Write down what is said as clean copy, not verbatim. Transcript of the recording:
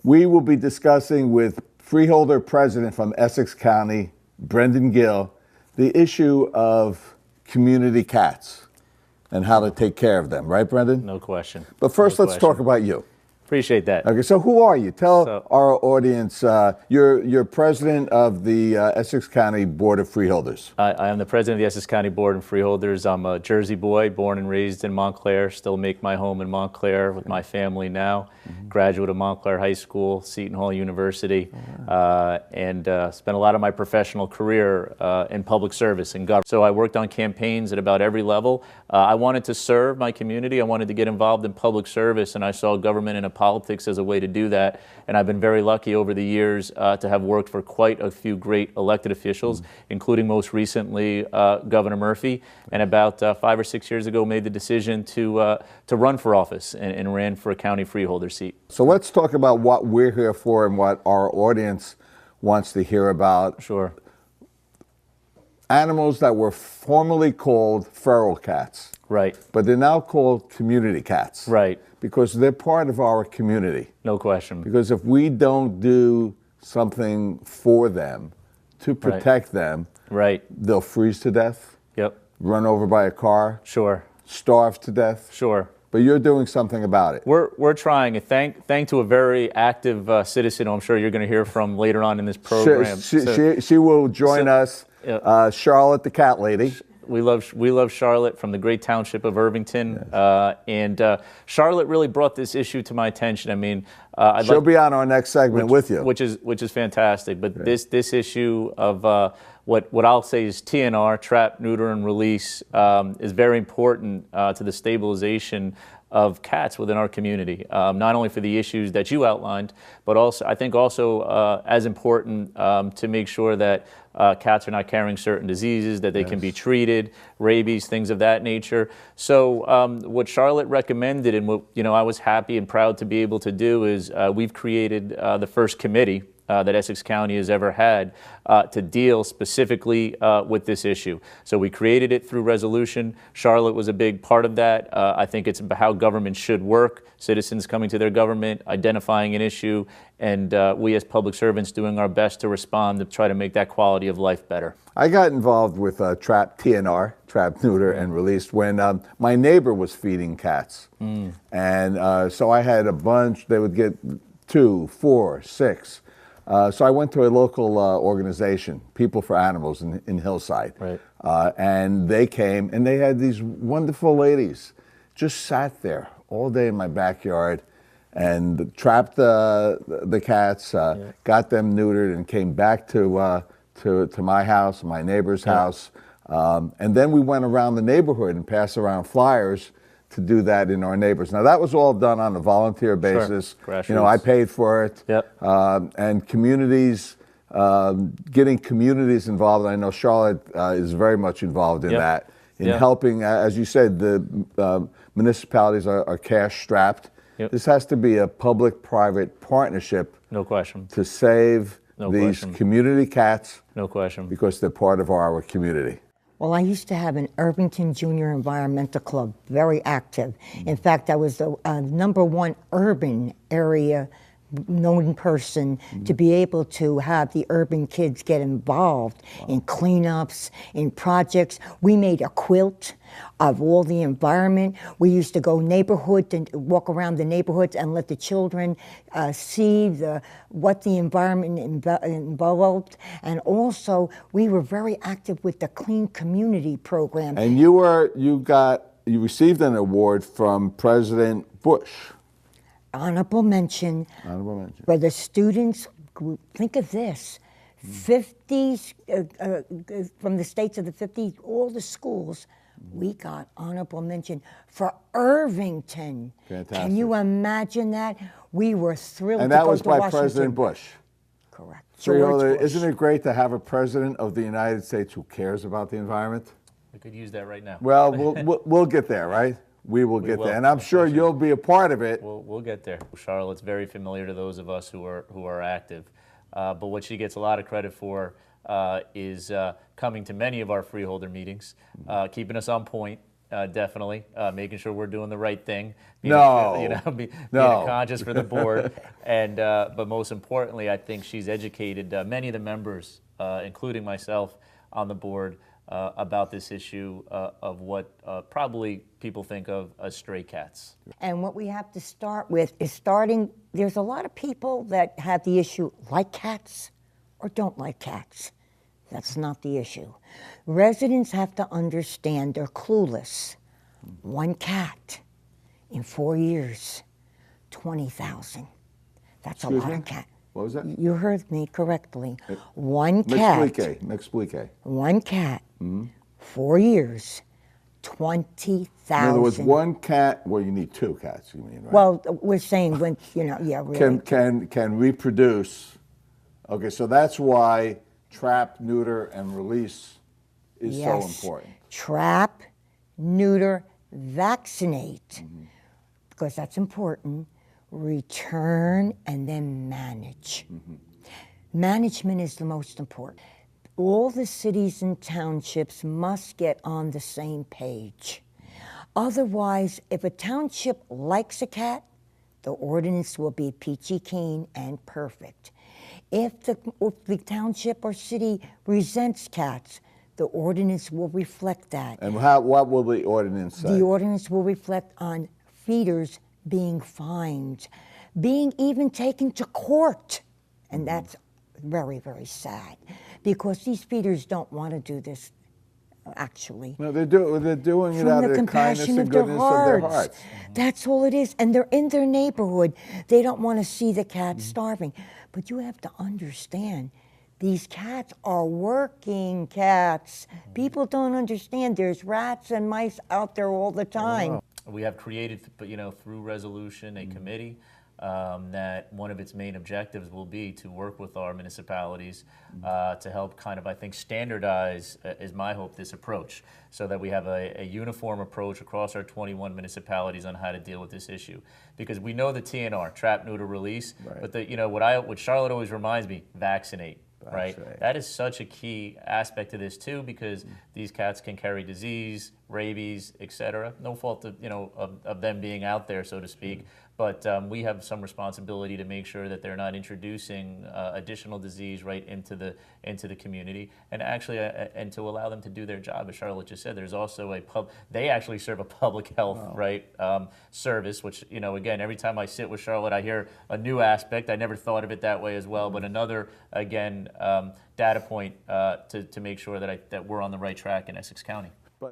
We will be discussing with Freeholder President from Essex County, Brendan Gill, the issue of community cats and how to take care of them. Right, Brendan? No question. But first, let's talk about you. Appreciate that. Okay, so who are you? Tell our audience, you're president of the Essex County Board of Freeholders. I am the president of the Essex County Board of Freeholders. I'm a Jersey boy, born and raised in Montclair, still make my home in Montclair with my family now. Graduate of Montclair High School, Seton Hall University, and spent a lot of my professional career in public service and government. So I worked on campaigns at about every level. I wanted to serve my community. I wanted to get involved in public service, and I saw government and politics as a way to do that. And I've been very lucky over the years to have worked for quite a few great elected officials, including most recently Governor Murphy. And about 5 or 6 years ago, made the decision to run for office and ran for a county freeholder seat. So let's talk about what we're here for and what our audience wants to hear about. Sure. Animals that were formerly called feral cats. Right. But they're now called community cats. Right. Because they're part of our community. No question. Because if we don't do something for them to protect them, they'll freeze to death. Yep. Run over by a car. Sure. Starve to death. Sure. But you're doing something about it. We're trying. Thank to a very active citizen who I'm sure you're going to hear from later on in this program. She will join us. Charlotte, the cat lady. We love Charlotte from the great township of Irvington, and Charlotte really brought this issue to my attention. I mean, she'll be on our next segment with you, which is fantastic. But this issue of what I'll say is TNR, trap, neuter, and release, is very important to the stabilization of cats within our community, not only for the issues that you outlined, but also I think also as important to make sure that cats are not carrying certain diseases, that they can be treated, rabies, things of that nature. So what Charlotte recommended, and what I was happy and proud to be able to do, is we've created the first committee that Essex County has ever had to deal specifically with this issue. So we created it through resolution. Charlotte was a big part of that. I think it's how government should work, citizens coming to their government, identifying an issue, and we as public servants doing our best to respond to try to make that quality of life better. I got involved with trap, TNR, trap, neuter, and released when my neighbor was feeding cats. And so I had a bunch. They would get 2, 4, 6. So I went to a local organization, People for Animals in Hillside. Right. And they came, and they had these wonderful ladies just sat there all day in my backyard and trapped the cats, got them neutered, and came back to my house, my neighbor's house. And then we went around the neighborhood and passed around flyers to do that in our neighbors. Now that was all done on a volunteer basis. Sure. I paid for it. Yep. And communities, getting communities involved. I know Charlotte is very much involved in that, in helping. As you said, the municipalities are cash strapped. Yep. This has to be a public-private partnership. No question. To save these community cats. No question. Because they're part of our community. Well, I used to have an Irvington Junior Environmental Club, very active. In fact, I was the #1 urban area known person to be able to have the urban kids get involved in cleanups, in projects. We made a quilt of all the environment. We used to go neighborhood and walk around the neighborhoods and let the children see what the environment involved. And also, we were very active with the Clean Community program. And you received an award from President Bush. Honorable mention. For the students, think of this, 50, from the states of the 50, all the schools, we got honorable mention for Irvington. Fantastic. Can you imagine that? We were thrilled and to that go was to by Washington. President Bush. Correct. Isn't it great to have a president of the United States who cares about the environment? We could use that right now. Well, we'll get there, right? We will get there, and I'm sure you'll be a part of it. We'll get there. Charlotte's very familiar to those of us who are active, but what she gets a lot of credit for is coming to many of our freeholder meetings, keeping us on point, definitely, making sure we're doing the right thing. No. Being No. conscious for the board, and but most importantly, I think she's educated many of the members, including myself, on the board about this issue of what probably people think of as stray cats. And what we have to start with is there's a lot of people that have the issue like cats or don't like cats. That's not the issue. Residents have to understand they're clueless. One cat in 4 years, 20,000. That's a lot of cats. What was that? You heard me correctly. One cat. M'explique. One cat, 4 years, 20,000. In other words, one cat. Well, you need two cats. You mean, right? Well, we're saying when yeah, really. Can reproduce. Okay, so that's why trap, neuter, and release is so important. Trap, neuter, vaccinate, because that's important. Return and then manage. Management is the most important. All the cities and townships must get on the same page. Otherwise, if a township likes a cat, the ordinance will be peachy keen and perfect. If the township or city resents cats, the ordinance will reflect that. And what will the ordinance say? The ordinance will reflect on feeders being fined, being even taken to court. And that's very, very sad, because these feeders don't want to do this, actually. No, they're doing it From out the of the kindness compassion and of their goodness of their hearts. hearts. That's all it is. And they're in their neighborhood. They don't want to see the cats starving. But you have to understand, these cats are working cats. People don't understand there's rats and mice out there all the time. We have created, through resolution, a committee that one of its main objectives will be to work with our municipalities to help I think, standardize, is my hope, this approach, so that we have a uniform approach across our 21 municipalities on how to deal with this issue. Because we know the TNR, trap, neuter, release, but what Charlotte always reminds me, vaccinate. Right? That is such a key aspect to this too, because these cats can carry disease, rabies, etc. No fault of them being out there, so to speak. But we have some responsibility to make sure that they're not introducing additional disease right into the community, and actually and to allow them to do their job. As Charlotte just said, there's also they actually serve a public health service, which again, every time I sit with Charlotte, I hear a new aspect. I never thought of it that way as well, but another data point to make sure that we're on the right track in Essex County.